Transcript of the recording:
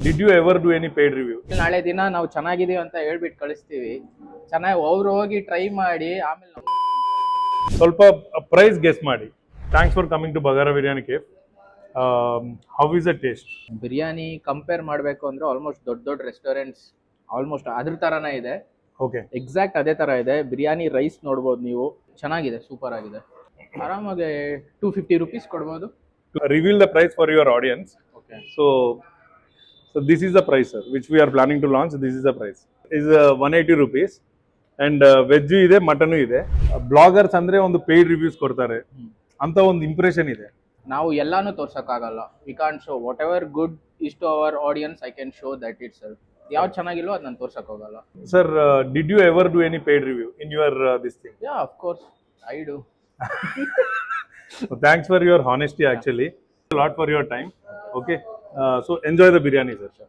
Did you ever do any paid review? ನಾಳೆ ದಿನ ನಾವು ಚೆನ್ನಾಗಿದೀವಿ ಅಂತ ಹೇಳ್ಬಿಟ್ಟು ಕಳಿಸ್ತೀವಿ. ಚೆನ್ನಾಗಿ ಅವ್ರು ಹೋಗಿ ಟ್ರೈ ಮಾಡಿ ಆಮೇಲೆ ನಮ್ಮ ಸ್ವಲ್ಪ ಪ್ರೈಸ್ ಗೆಸ್ ಮಾಡಿ. Thanks for coming to Bagara biryani cafe. How is the taste? Biryani compare ಮಾಡಬೇಕು ಅಂದ್ರೆ ಆಲ್ಮೋಸ್ಟ್ ದೊಡ್ಡ ದೊಡ್ಡ ರೆಸ್ಟೋರೆಂಟ್ಸ್ ಆಲ್ಮೋಸ್ಟ್ ಅದ್ರ ಥರನೇ ಇದೆ. ಓಕೆ, ಎಕ್ಸಾಕ್ಟ್ ಅದೇ ಥರ ಇದೆ. ಬಿರಿಯಾನಿ ರೈಸ್ ನೋಡ್ಬೋದು ನೀವು, ಚೆನ್ನಾಗಿದೆ, ಸೂಪರ್ ಆಗಿದೆ. ಆರಾಮಾಗಿ 250 rupees ಕೊಡ್ಬೋದು. Reveal the price for your audience. Okay, So this is the price, sir, which we are planning to launch. This is the price. Is 180 rupees. And veg ಇದೆ, ಮಟನು ಇದೆ. Bloggers ಅಂದ್ರೆ ಒಂದು paid reviews ಕೊಡ್ತಾರೆ ಅಂತ ಒಂದು impression ಇದೆ. ನಾವು ಎಲ್ಲಾನು ತೋರ್ಸಕ್ಕಾಗಲ್ಲ. We can't show whatever good is to our audience. I can show that itself. ಯಾವ್ದು ಚೆನ್ನಾಗಿಲ್ವೋ ಅದು ನಾನು ತೋರ್ಸಕ್ ಹೋಗಲ್ಲ. Sir, did you ever do any paid review in your this thing? Yeah, of course I do. Thanks for your honesty actually. A lot for your time. Okay. So enjoy the biryani, sir.